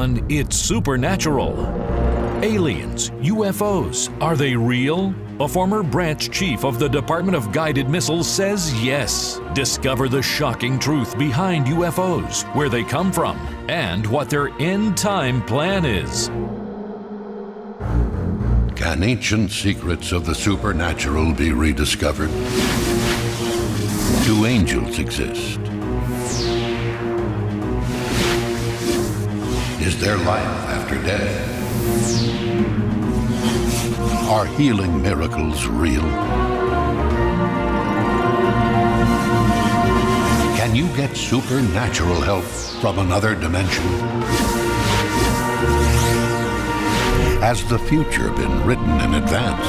on It's Supernatural. Aliens, UFOs, are they real? A former branch chief of the Department of Guided Missiles says yes. Discover the shocking truth behind UFOs, where they come from, and what their end-time plan is. Can ancient secrets of the supernatural be rediscovered? Do angels exist? Is there life after death? Are healing miracles real? Can you get supernatural help from another dimension? Has the future been written in advance?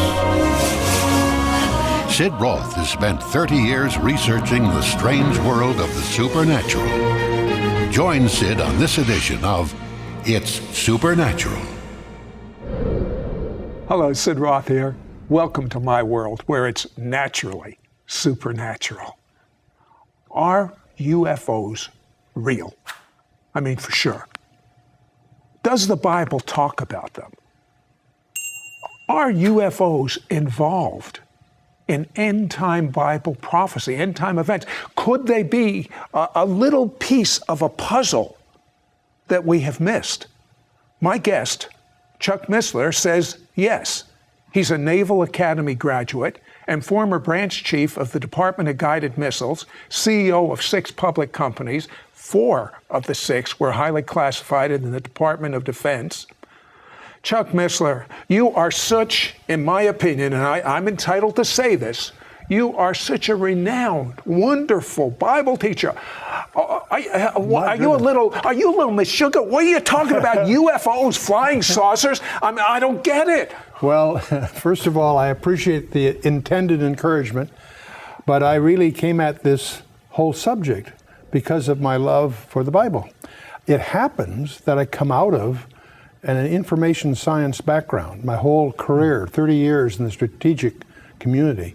Sid Roth has spent 30 years researching the strange world of the supernatural. Join Sid on this edition of It's Supernatural. Hello, Sid Roth here. Welcome to my world where it's naturally supernatural. Are UFOs real? I mean, for sure. Does the Bible talk about them? Are UFOs involved in end-time Bible prophecy, end-time events? Could they be a little piece of a puzzle that we have missed? My guest, Chuck Missler, says yes. He's a Naval Academy graduate and former branch chief of the Department of Guided Missiles, CEO of 6 public companies. 4 of the 6 were highly classified in the Department of Defense. Chuck Missler, you are such, in my opinion, and I'm entitled to say this, you are such a renowned, wonderful Bible teacher. Are you a little Miss Sugar? What are you talking about? UFOs, flying saucers? I mean, I don't get it. Well, first of all, I appreciate the intended encouragement, but I really came at this whole subject because of my love for the Bible. It happens that I come out of an information science background. My whole career, 30 years in the strategic community,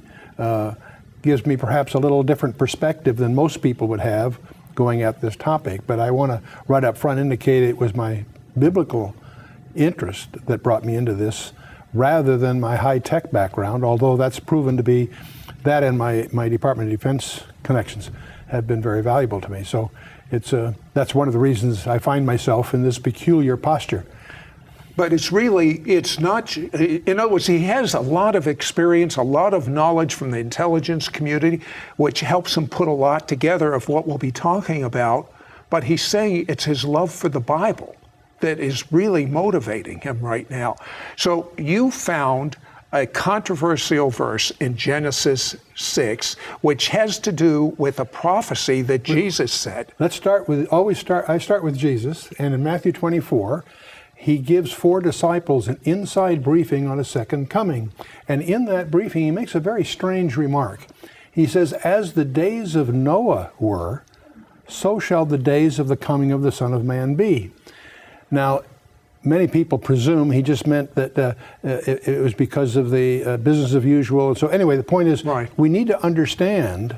gives me perhaps a little different perspective than most people would have going at this topic. But I want to right up front indicate it was my biblical interest that brought me into this rather than my high-tech background, although that's proven to be, that and my Department of Defense connections have been very valuable to me. So that's one of the reasons I find myself in this peculiar posture. But it's not, in other words, he has a lot of experience, a lot of knowledge from the intelligence community, which helps him put a lot together of what we'll be talking about. But he's saying it's his love for the Bible that is really motivating him right now. So you found a controversial verse in Genesis 6, which has to do with a prophecy that Jesus said. I start with Jesus, and in Matthew 24, he gives 4 disciples an inside briefing on a second coming. And in that briefing, he makes a very strange remark. He says, as the days of Noah were, so shall the days of the coming of the Son of Man be. Now, many people presume he just meant that it was because of the business as usual. So anyway, the point is, right, we need to understand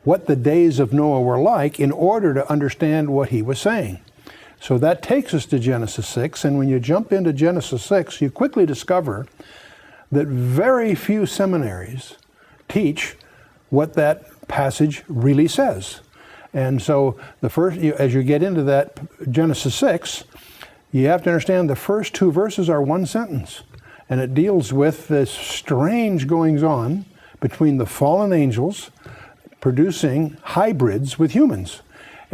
what the days of Noah were like in order to understand what he was saying. So that takes us to Genesis 6, and when you jump into Genesis 6, you quickly discover that very few seminaries teach what that passage really says. And so as you get into that Genesis 6, you have to understand the first 2 verses are 1 sentence, and it deals with this strange goings-on between the fallen angels producing hybrids with humans.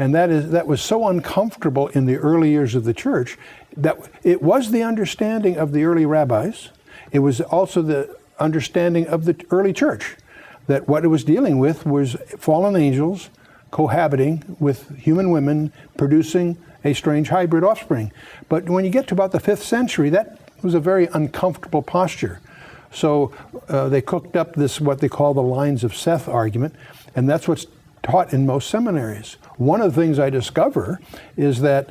And that was so uncomfortable in the early years of the church that it was the understanding of the early rabbis. It was also the understanding of the early church that what it was dealing with was fallen angels cohabiting with human women, producing a strange hybrid offspring. But when you get to about the 5th century, that was a very uncomfortable posture. So they cooked up this, what they call the lines of Seth argument, and that's what's taught in most seminaries. One of the things I discover is that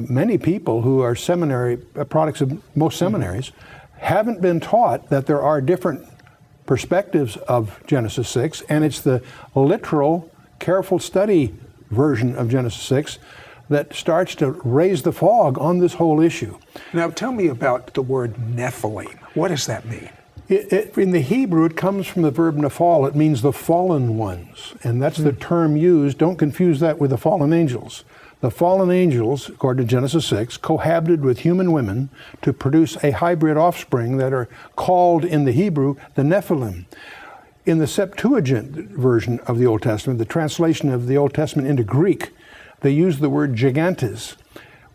many people who are seminary products of most seminaries haven't been taught that there are different perspectives of Genesis 6, and it's the literal, careful study version of Genesis 6 that starts to raise the fog on this whole issue. Now tell me about the word Nephilim. What does that mean? In the Hebrew, it comes from the verb nephal. It means the fallen ones, and that's the term used. Don't confuse that with the fallen angels. The fallen angels, according to Genesis 6, cohabited with human women to produce a hybrid offspring that are called in the Hebrew the Nephilim. In the Septuagint version of the Old Testament, the translation of the Old Testament into Greek, they use the word gigantes,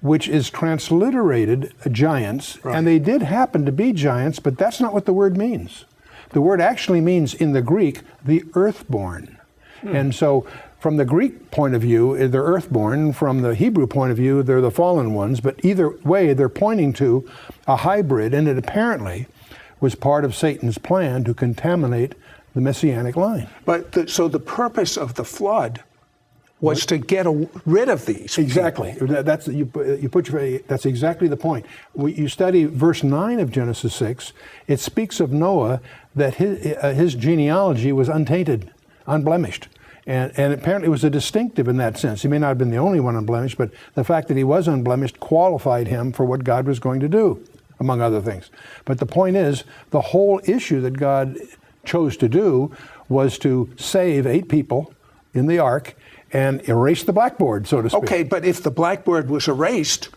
which is transliterated giants, right. And they did happen to be giants, but that's not what the word means. The word actually means, in the Greek, the earthborn. And so, from the Greek point of view, they're earthborn. From the Hebrew point of view, they're the fallen ones. But either way, they're pointing to a hybrid, and it apparently was part of Satan's plan to contaminate the Messianic line. But so the purpose of the flood was to get rid of these. Exactly. That's that's exactly the point. You study verse 9 of Genesis 6. It speaks of Noah that his genealogy was untainted, unblemished. And apparently it was a distinctive in that sense. He may not have been the only one unblemished, but the fact that he was unblemished qualified him for what God was going to do, among other things. But the point is, the whole issue that God chose to do was to save 8 people in the ark and erase the blackboard, so to speak. Okay, but if the blackboard was erased,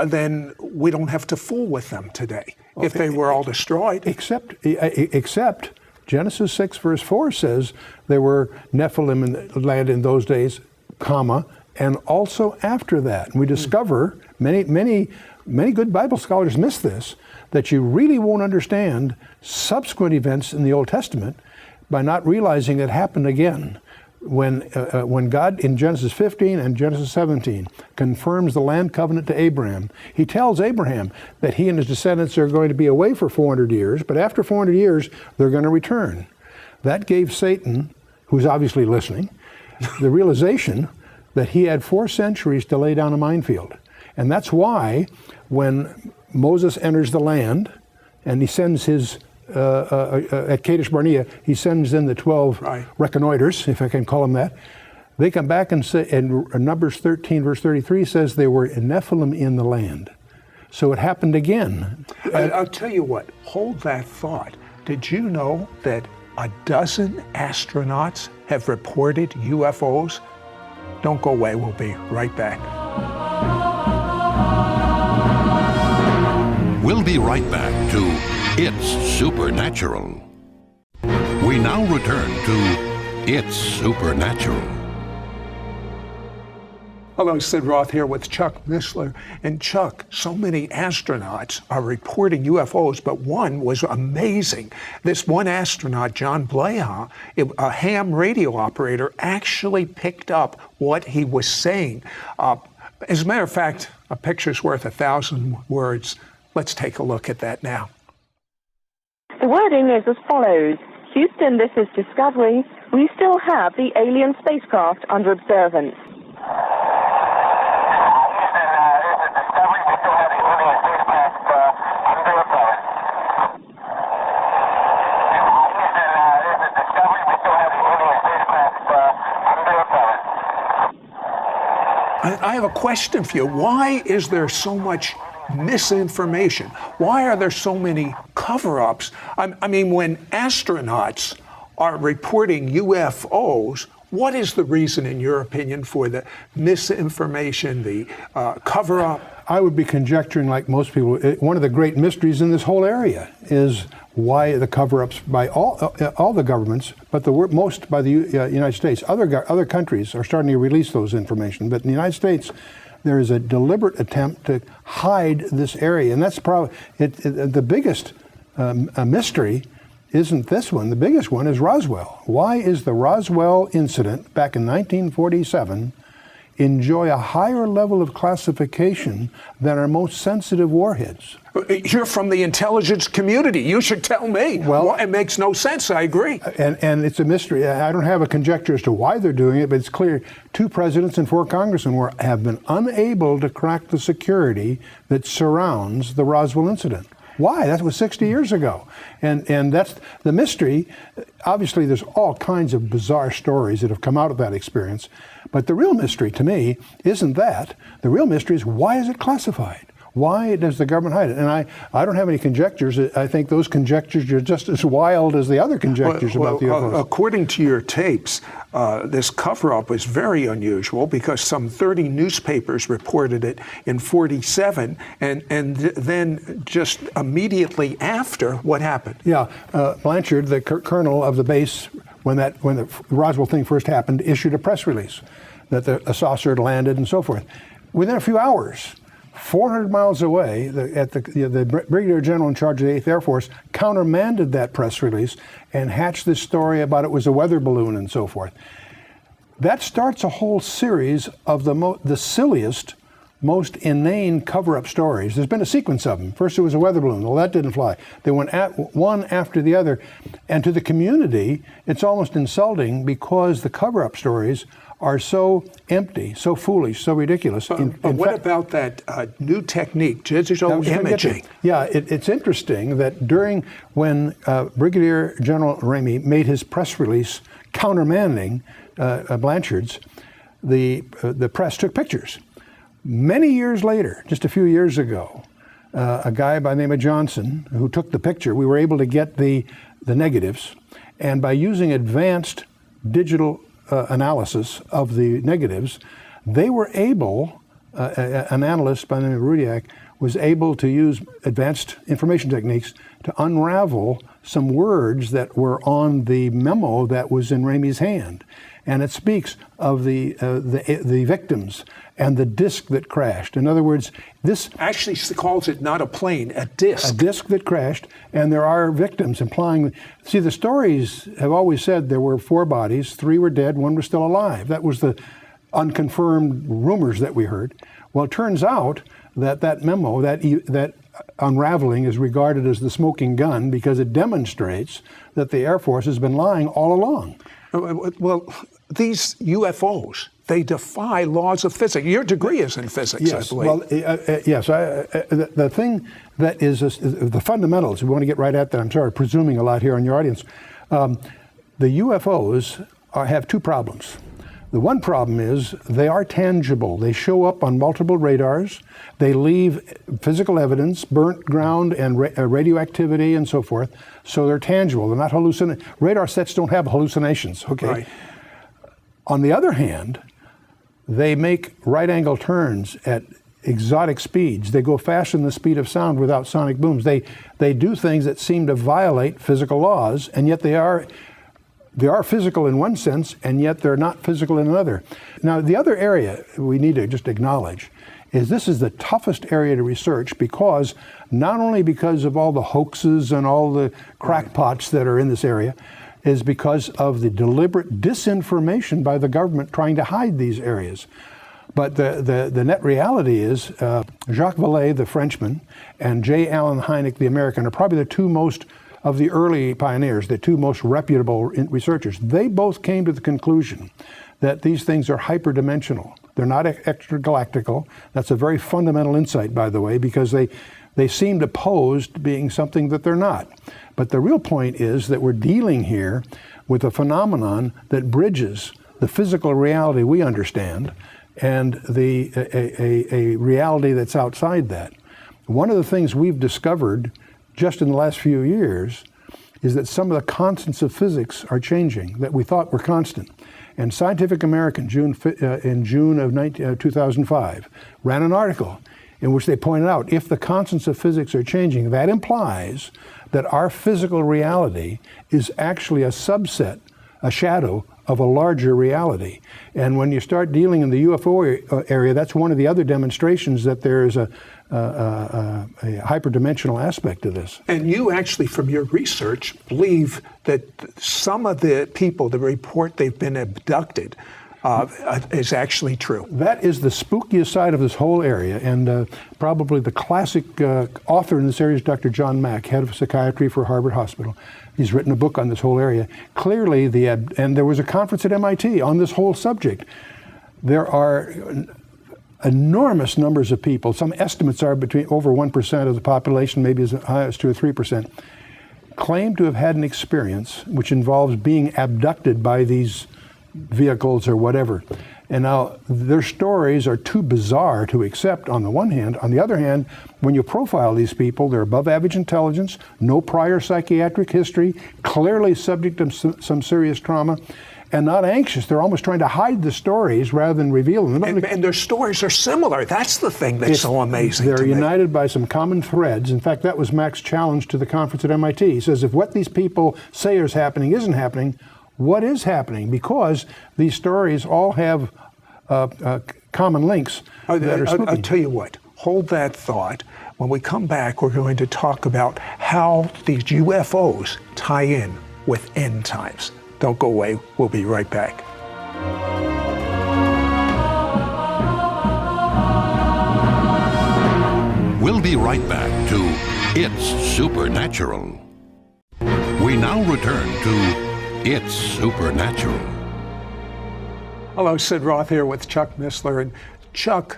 then we don't have to fool with them today, if they were all destroyed. Except Genesis 6 verse 4 says there were Nephilim in the land in those days, comma, and also after that. And we discover, many good Bible scholars miss this, that you really won't understand subsequent events in the Old Testament by not realizing it happened again. When God, in Genesis 15 and Genesis 17, confirms the land covenant to Abraham, he tells Abraham that he and his descendants are going to be away for 400 years, but after 400 years, they're going to return. That gave Satan, who's obviously listening, the realization that he had 4 centuries to lay down a minefield. And that's why when Moses enters the land and he sends his at Kadesh Barnea, he sends in the 12 reconnoiters, if I can call them that. They come back and say, and Numbers 13, verse 33 says they were Nephilim in the land. So it happened again. I'll tell you what, hold that thought. Did you know that 12 astronauts have reported UFOs? Don't go away, we'll be right back. We'll be right back to It's Supernatural. We now return to It's Supernatural. Hello, Sid Roth here with Chuck Missler. And Chuck, so many astronauts are reporting UFOs, but one was amazing. This one astronaut, John Blaha, a ham radio operator, actually picked up what he was saying. As a matter of fact, a picture's worth 1,000 words. Let's take a look at that now. The wording is as follows. Houston, this is Discovery. We still have the alien spacecraft under observance. I have a question for you. Why is there so much misinformation? Why are there so many cover-ups? I mean, when astronauts are reporting UFOs, what is the reason, in your opinion, for the misinformation, the cover-up? I would be conjecturing, like most people, one of the great mysteries in this whole area is why the cover-ups by all the governments, but most by the United States. Other countries are starting to release those information, but in the United States, there is a deliberate attempt to hide this area, and that's probably the biggest mystery. Isn't this one? The biggest one is Roswell. Why is the Roswell incident back in 1947 enjoy a higher level of classification than our most sensitive warheads? You're from the intelligence community. You should tell me. Well, it makes no sense. I agree. And it's a mystery. I don't have a conjecture as to why they're doing it, but it's clear 2 presidents and 4 congressmen have been unable to crack the security that surrounds the Roswell incident. Why? That was 60 years ago. And that's the mystery. Obviously, there's all kinds of bizarre stories that have come out of that experience. But the real mystery to me isn't that. The real mystery is, why is it classified? Why does the government hide it? And I don't have any conjectures. I think those conjectures are just as wild as the other conjectures about the UFOs. According to your tapes, this cover-up was very unusual because some 30 newspapers reported it in 47, and then just immediately after, what happened? Yeah, Blanchard, the colonel of the base, when the Roswell thing first happened, issued a press release that a saucer had landed and so forth. Within a few hours, 400 miles away, the Brigadier General in charge of the 8th Air Force countermanded that press release and hatched this story about it was a weather balloon and so forth. That starts a whole series of the silliest, most inane cover-up stories. There's been a sequence of them. First it was a weather balloon. Well, that didn't fly. They went one after the other. And to the community, it's almost insulting because the cover-up stories are so empty, so foolish, so ridiculous. But what about that new technique, digital imaging? Yeah, it's interesting that when Brigadier General Ramey made his press release countermanding Blanchard's, the press took pictures. Many years later, just a few years ago, a guy by the name of Johnson who took the picture, we were able to get the negatives, and by using advanced digital analysis of the negatives, they were able, an analyst by the name of Rudiak was able to use advanced information techniques to unravel some words that were on the memo that was in Ramey's hand. And it speaks of the victims and the disc that crashed. In other words, this actually calls it not a plane, a disc. A disc that crashed, and there are victims, implying. See, the stories have always said there were 4 bodies, 3 were dead, 1 was still alive. That was the unconfirmed rumors that we heard. Well, it turns out that memo, that unraveling, is regarded as the smoking gun because it demonstrates that the Air Force has been lying all along. Well, these UFOs, they defy laws of physics. Your degree is in physics, yes, I believe. Well, yes. The thing that is the fundamentals, we want to get right at that. I'm sorry, presuming a lot here on your audience. The UFOs have 2 problems. The one problem is they are tangible. They show up on multiple radars. They leave physical evidence, burnt ground and radioactivity and so forth. So they're tangible. They're not hallucinations. Radar sets don't have hallucinations, okay? Right. On the other hand, they make right-angle turns at exotic speeds. They go faster than the speed of sound without sonic booms. They do things that seem to violate physical laws, and yet they are physical in one sense, and yet they're not physical in another. Now, the other area we need to just acknowledge is this is the toughest area to research because not only because of all the hoaxes and all the crackpots that are in this area, is because of the deliberate disinformation by the government trying to hide these areas. But the net reality is Jacques Vallée, the Frenchman, and J. Allen Hynek, the American, are probably the 2 most of the early pioneers, the 2 most reputable researchers. They both came to the conclusion that these things are hyperdimensional. They're not extragalactical. That's a very fundamental insight, by the way, because they seem to pose to being something that they're not. But the real point is that we're dealing here with a phenomenon that bridges the physical reality we understand and a reality that's outside that. One of the things we've discovered just in the last few years is that some of the constants of physics are changing that we thought were constant. And Scientific American, in June of 2005, ran an article in which they pointed out if the constants of physics are changing, that implies that our physical reality is actually a subset, a shadow of a larger reality. And when you start dealing in the UFO area, that's one of the other demonstrations that there is a hyperdimensional aspect to this. And you actually, from your research, believe that some of the people that report they've been abducted is actually true. That is the spookiest side of this whole area, and probably the classic author in this area is Dr. John Mack, head of psychiatry for Harvard Hospital. He's written a book on this whole area. Clearly, and there was a conference at MIT on this whole subject. There are enormous numbers of people. Some estimates are between over 1% of the population, maybe as high as 2 or 3%, claim to have had an experience which involves being abducted by these vehicles or whatever. And now their stories are too bizarre to accept on the one hand. On the other hand, when you profile these people, they're above average intelligence, no prior psychiatric history, clearly subject to some serious trauma, and not anxious. They're almost trying to hide the stories rather than reveal them. And their stories are similar. That's the thing that's so amazing. They're united by some common threads. In fact, that was Mac's challenge to the conference at MIT. He says, if what these people say is happening isn't happening, what is happening? Because these stories all have common links that are spooky. I'll tell you what, hold that thought. When we come back, we're going to talk about how these UFOs tie in with end times. Don't go away. We'll be right back. We'll be right back to It's Supernatural. We now return to It's Supernatural. Hello, Sid Roth here with Chuck Missler. And Chuck,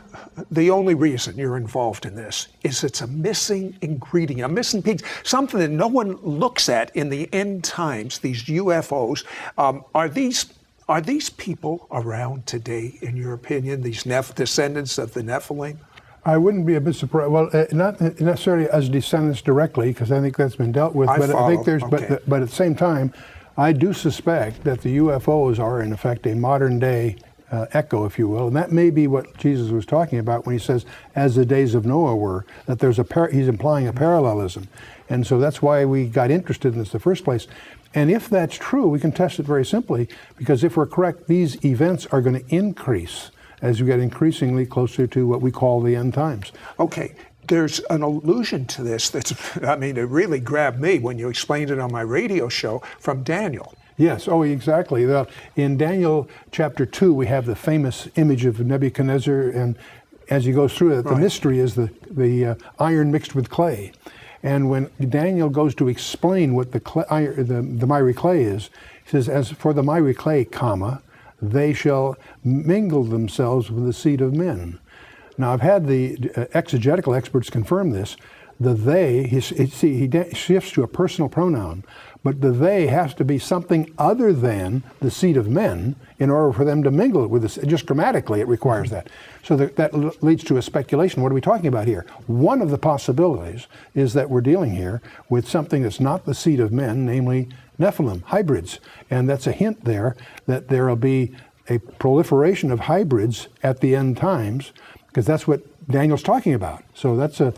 the only reason you're involved in this is it's a missing ingredient, a missing piece, something that no one looks at in the end times, these UFOs. Are these people around today, in your opinion, these descendants of the Nephilim? I wouldn't be a bit surprised. Well, not necessarily as descendants directly, because I think that's been dealt with. I think there's, okay. But at the same time, I do suspect that the UFOs are, in effect, a modern-day echo, if you will, and that may be what Jesus was talking about when he says, as the days of Noah were, that there's he's implying a parallelism. And so that's why we got interested in this in the first place. And if that's true, we can test it very simply, because if we're correct, these events are going to increase as we get increasingly closer to what we call the end times. Okay. There's an allusion to this that's, I mean, it really grabbed me when you explained it on my radio show from Daniel. Yes, oh, exactly. In Daniel chapter 2, we have the famous image of Nebuchadnezzar, and as he goes through it, the mystery is the iron mixed with clay. And when Daniel goes to explain what the miry clay is, he says, as for the miry clay, comma, they shall mingle themselves with the seed of men. Now, I've had the exegetical experts confirm this. The they, he shifts to a personal pronoun, but the they has to be something other than the seed of men in order for them to mingle with this. Just grammatically, it requires that. So that leads to a speculation. What are we talking about here? One of the possibilities is that we're dealing here with something that's not the seed of men, namely Nephilim, hybrids. And that's a hint there that there will be a proliferation of hybrids at the end times, because that's what Daniel's talking about. So that's a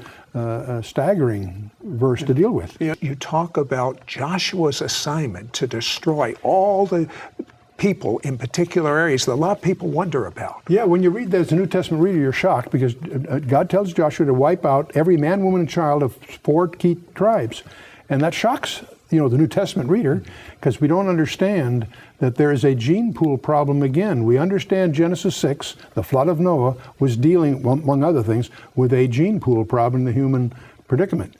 staggering verse to deal with. You talk about Joshua's assignment to destroy all the people in particular areas that a lot of people wonder about. Yeah, when you read that as a New Testament reader, you're shocked, because God tells Joshua to wipe out every man, woman, and child of 4 key tribes. And that shocks the New Testament reader, because we don't understand that there is a gene pool problem again. We understand Genesis 6, the flood of Noah, was dealing, among other things, with a gene pool problem in the human predicament.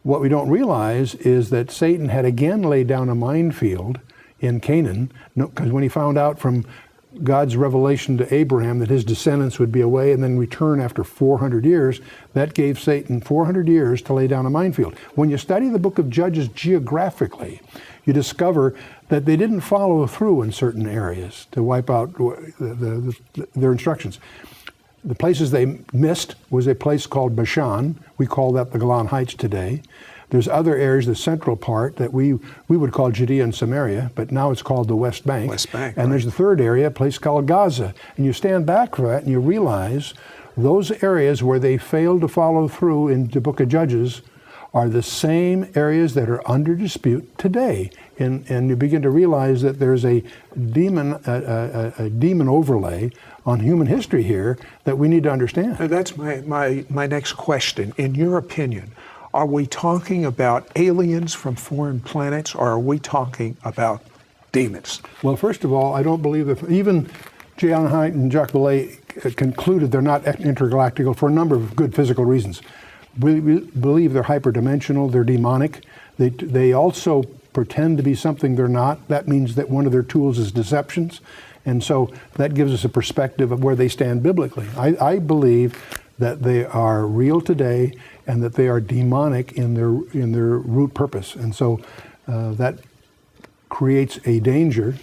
What we don't realize is that Satan had again laid down a minefield in Canaan, because when he found out from God's revelation to Abraham that his descendants would be away and then return after 400 years, that gave Satan 400 years to lay down a minefield. When you study the book of Judges geographically, you discover that they didn't follow through in certain areas to wipe out their instructions. The places they missed was a place called Bashan. We call that the Golan Heights today. There's other areas, the central part, that we would call Judea and Samaria, but now it's called the West Bank. And there's the third area, a place called Gaza. And you stand back from that and you realize those areas where they failed to follow through in the book of Judges are the same areas that are under dispute today. And you begin to realize that there's a demon overlay on human history here that we need to understand. And that's my next question. In your opinion, are we talking about aliens from foreign planets, or are we talking about demons? Well, first of all, I don't believe that even J. Allen Hyde and Jacques Vallée concluded they're not intergalactical for a number of good physical reasons. We believe they're hyperdimensional, they're demonic. They also pretend to be something they're not. That means that one of their tools is deceptions. And so that gives us a perspective of where they stand biblically. I believe that they are real today and that they are demonic in their root purpose. And so that creates a danger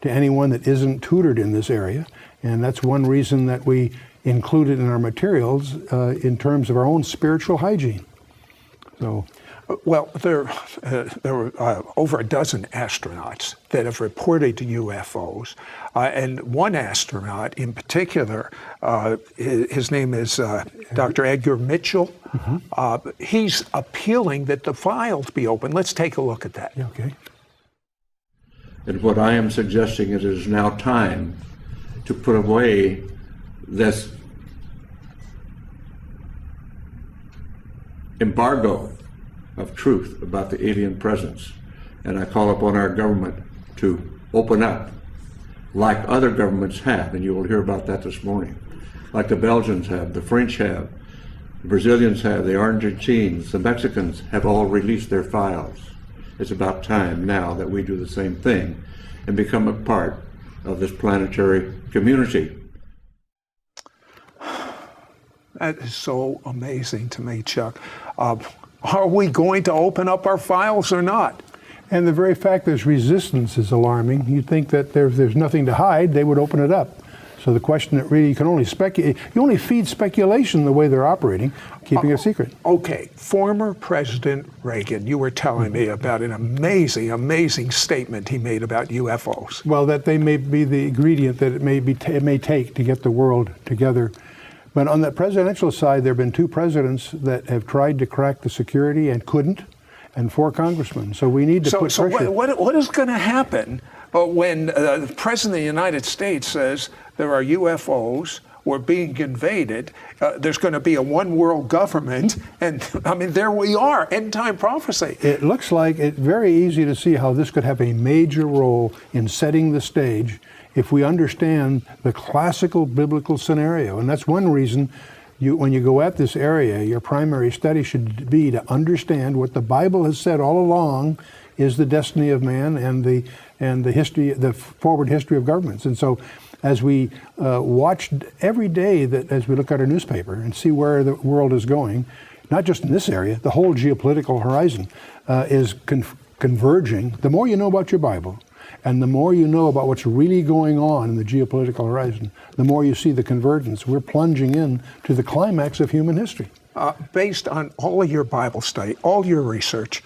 to anyone that isn't tutored in this area. And that's one reason that we include it in our materials in terms of our own spiritual hygiene. So, well, there were over a dozen astronauts that have reported UFOs, and one astronaut in particular, his name is Dr. Edgar Mitchell. He's appealing that the files be open. Let's take a look at that. Yeah, okay. And what I am suggesting is it is now time to put away this embargo of truth about the alien presence. And I call upon our government to open up like other governments have, and you will hear about that this morning. Like the Belgians have, the French have, the Brazilians have, the Argentines, the Mexicans have all released their files. It's about time now that we do the same thing and become a part of this planetary community. That is so amazing to me, Chuck. Are we going to open up our files or not? And the very fact there's resistance is alarming. You'd think that there's nothing to hide, they would open it up. So the question that really, you can only speculate, you only feed speculation the way they're operating, keeping it secret. Okay, former President Reagan, you were telling me about an amazing, amazing statement he made about UFOs. Well, that they may be the ingredient that it may take to get the world together. But on the presidential side, there have been 2 presidents that have tried to crack the security and couldn't, and 4 congressmen. So we need to put pressure. So what is going to happen when the President of the United States says there are UFOs, we're being invaded, there's going to be a one world government, and I mean, there we are, end time prophecy. It looks like it's very easy to see how this could have a major role in setting the stage if we understand the classical biblical scenario. And that's one reason when you go at this area, your primary study should be to understand what the Bible has said all along is the destiny of man and the history, the forward history of governments. And so as we watch every day, that as we look at our newspaper and see where the world is going, not just in this area, the whole geopolitical horizon is converging. The more you know about your Bible, and the more you know about what's really going on in the geopolitical horizon, the more you see the convergence. We're plunging in to the climax of human history. Based on all of your Bible study, all your research,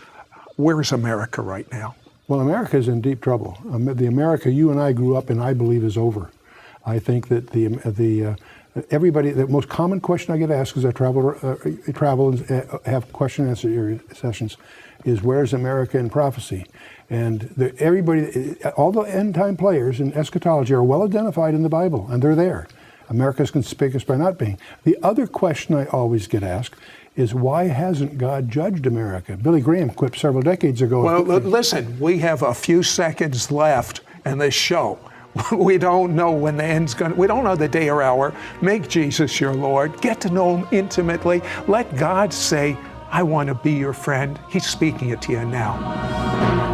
where is America right now? Well, America is in deep trouble. The America you and I grew up in, I believe, is over. I think that the most common question I get asked as I travel and have question and answer sessions is, where's America in prophecy? And all the end time players in eschatology are well identified in the Bible, and they're there. America is conspicuous by not being. The other question I always get asked is, why hasn't God judged America? Billy Graham quipped several decades ago. Well, listen, we have a few seconds left in this show. We don't know when the end's going to, we don't know the day or hour. Make Jesus your Lord. Get to know him intimately. Let God say, I want to be your friend. He's speaking it to you now.